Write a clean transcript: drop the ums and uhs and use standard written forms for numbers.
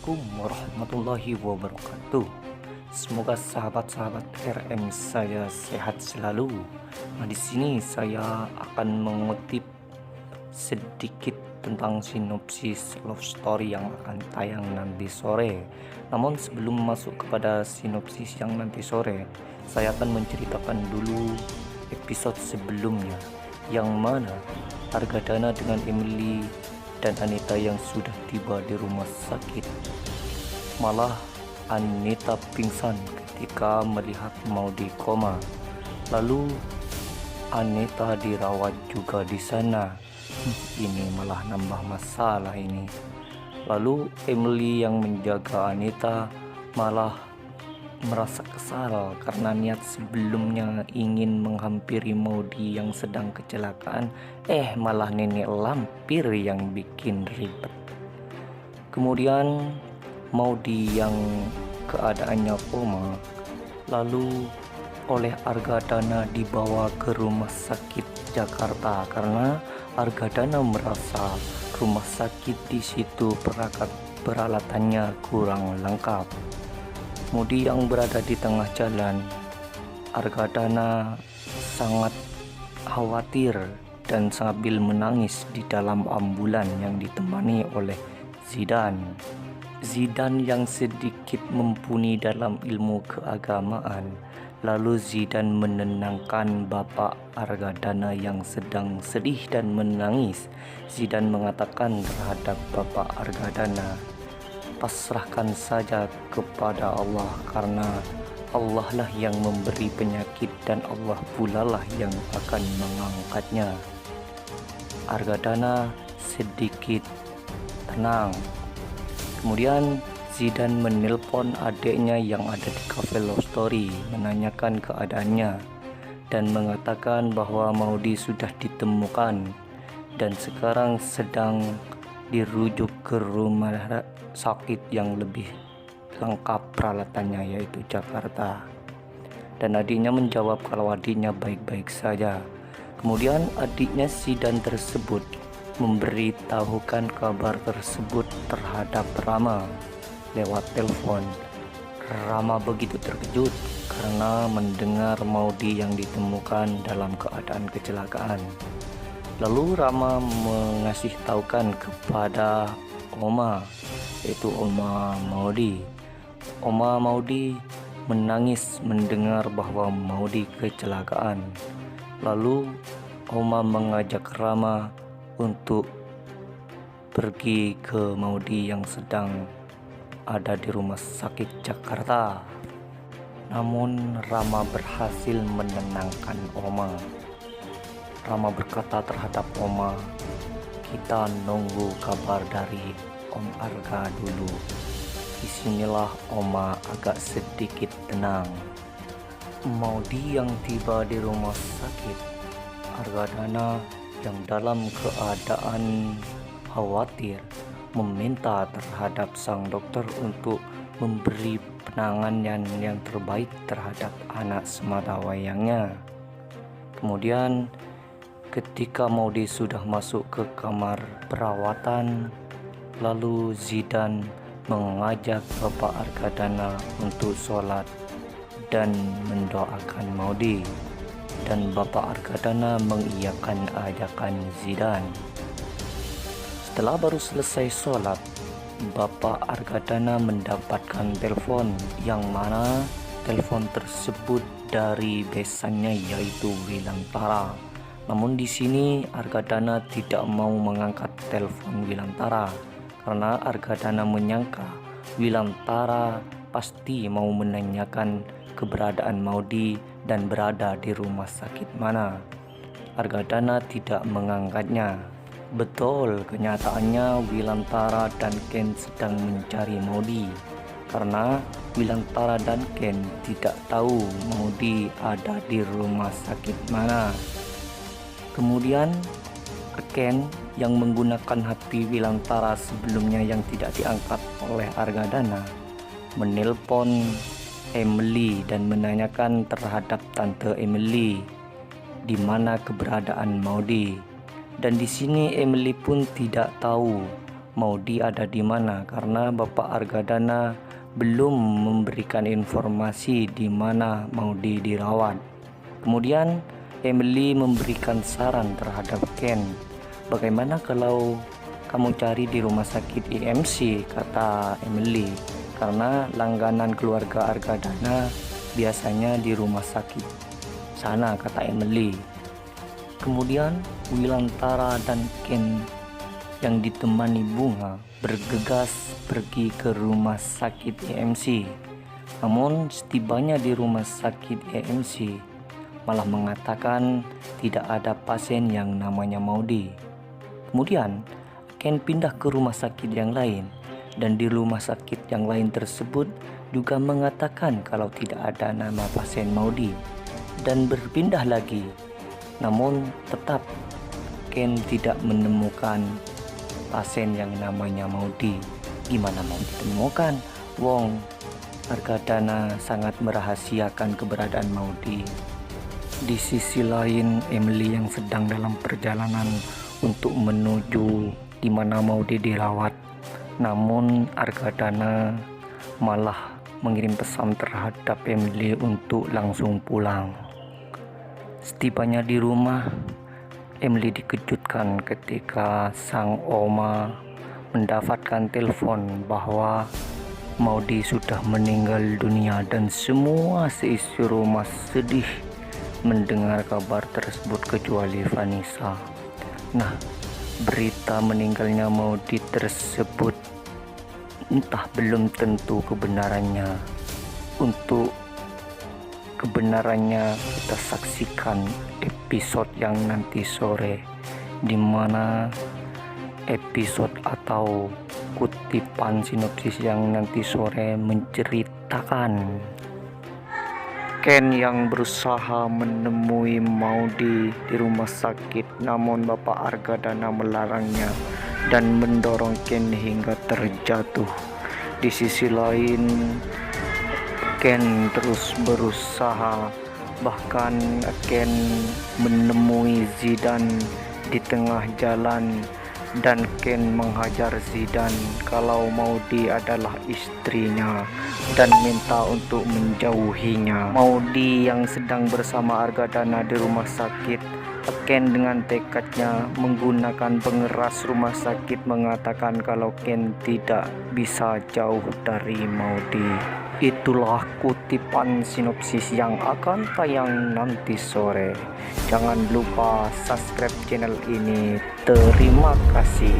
Assalamualaikum warahmatullahi wabarakatuh. Semoga sahabat-sahabat RM saya sehat selalu. Nah, di sini saya akan mengutip sedikit tentang sinopsis love story yang akan tayang nanti sore. Namun sebelum masuk kepada sinopsis yang nanti sore, saya akan menceritakan dulu episode sebelumnya, yang mana Argadana dengan Emily dan Anita yang sudah tiba di rumah sakit. Malah Anita pingsan ketika melihat Maudy koma. Lalu Anita dirawat juga di sana. Ini malah nambah masalah ini. Lalu Emily yang menjaga Anita malah merasa kesal karena niat sebelumnya ingin menghampiri Maudy yang sedang kecelakaan, malah nenek lampir yang bikin ribet. Kemudian Maudy yang keadaannya koma lalu oleh Argadana dibawa ke rumah sakit Jakarta karena Argadana merasa rumah sakit di situ peralatannya kurang lengkap. Maudy yang berada di tengah jalan, Argadana sangat khawatir dan sambil menangis di dalam ambulan yang ditemani oleh Zidan. Zidan yang sedikit mumpuni dalam ilmu keagamaan. Lalu Zidan menenangkan bapak Argadana yang sedang sedih dan menangis. Zidan mengatakan terhadap bapak Argadana, pasrahkan saja kepada Allah karena Allah lah yang memberi penyakit dan Allah pula lah yang akan mengangkatnya. Argadana sedikit tenang. Kemudian Zidan menelpon adiknya yang ada di cafe Love Story menanyakan keadaannya dan mengatakan bahwa Maudy sudah ditemukan dan sekarang sedang dirujuk ke rumah sakit yang lebih lengkap peralatannya, yaitu Jakarta. Dan adiknya menjawab kalau adiknya baik-baik saja. Kemudian adiknya Zidan tersebut memberitahukan kabar tersebut terhadap Rama lewat telepon. Rama begitu terkejut karena mendengar Maudy yang ditemukan dalam keadaan kecelakaan. Lalu Rama mengasih tahukan kepada Oma, yaitu Oma Maudy. Oma Maudy menangis mendengar bahwa Maudy kecelakaan. Lalu Oma mengajak Rama untuk pergi ke Maudy yang sedang ada di rumah sakit Jakarta. Namun Rama berhasil menenangkan Oma. Rama berkata terhadap Oma, kita nunggu kabar dari Om Arga dulu. Disinilah Oma agak sedikit tenang. Maudy yang tiba di rumah sakit, Argadana yang dalam keadaan khawatir meminta terhadap sang dokter untuk memberi penanganan yang terbaik terhadap anak sematawayangnya. Kemudian ketika Maudy sudah masuk ke kamar perawatan, lalu Zidan mengajak bapak Argadana untuk sholat dan mendoakan Maudy, dan bapak Argadana mengiyakan ajakan Zidan. Setelah baru selesai sholat, bapak Argadana mendapatkan telepon, yang mana telepon tersebut dari besannya, yaitu Wilantara. Namun di sini Argadana tidak mau mengangkat telepon Wilantara karena Argadana menyangka Wilantara pasti mau menanyakan keberadaan Maudy dan berada di rumah sakit mana. Argadana tidak mengangkatnya. Betul, kenyataannya Wilantara dan Ken sedang mencari Maudy karena Wilantara dan Ken tidak tahu Maudy ada di rumah sakit mana. Kemudian Ken yang menggunakan hati Wilantara sebelumnya yang tidak diangkat oleh Argadana menelpon Emily dan menanyakan terhadap tante Emily di mana keberadaan Maudy. Dan di sini Emily pun tidak tahu Maudi ada di mana, karena Bapak Argadana belum memberikan informasi di mana Maudi dirawat. Kemudian Emily memberikan saran terhadap Ken. Bagaimana kalau kamu cari di rumah sakit IMC, kata Emily, karena langganan keluarga Argadana biasanya di rumah sakit sana, kata Emily. Kemudian Wilantara dan Ken yang ditemani Bunga bergegas pergi ke rumah sakit IMC. Namun setibanya di rumah sakit IMC malah mengatakan tidak ada pasien yang namanya Maudi. Kemudian Ken pindah ke rumah sakit yang lain, dan di rumah sakit yang lain tersebut juga mengatakan kalau tidak ada nama pasien Maudi, dan berpindah lagi. Namun tetap Ken tidak menemukan pasien yang namanya Maudi. Gimana mau ditemukan? Wong Argadana sangat merahasiakan keberadaan Maudi. Di sisi lain, Emily yang sedang dalam perjalanan untuk menuju di mana Maudi dirawat. Namun Argadana malah mengirim pesan terhadap Emily untuk langsung pulang. Setibanya di rumah, Emily dikejutkan ketika sang oma mendapatkan telepon bahwa Maudi sudah meninggal dunia, dan semua seisi rumah sedih mendengar kabar tersebut kecuali Vanessa. Nah, berita meninggalnya Maudi tersebut entah belum tentu kebenarannya. Untuk kebenarannya kita saksikan episode yang nanti sore, di mana episode atau kutipan sinopsis yang nanti sore menceritakan Ken yang berusaha menemui Maudi di rumah sakit, namun Bapak Argadana melarangnya dan mendorong Ken hingga terjatuh. Di sisi lain, Ken terus berusaha, bahkan Ken menemui Zidane di tengah jalan, dan Ken menghajar Zidane kalau Maudi adalah istrinya dan minta untuk menjauhinya. Maudi yang sedang bersama Argadana di rumah sakit, Ken dengan tekadnya menggunakan pengeras rumah sakit mengatakan kalau Ken tidak bisa jauh dari Maudi. Itulah kutipan sinopsis yang akan tayang nanti sore. Jangan lupa subscribe channel ini. Terima kasih.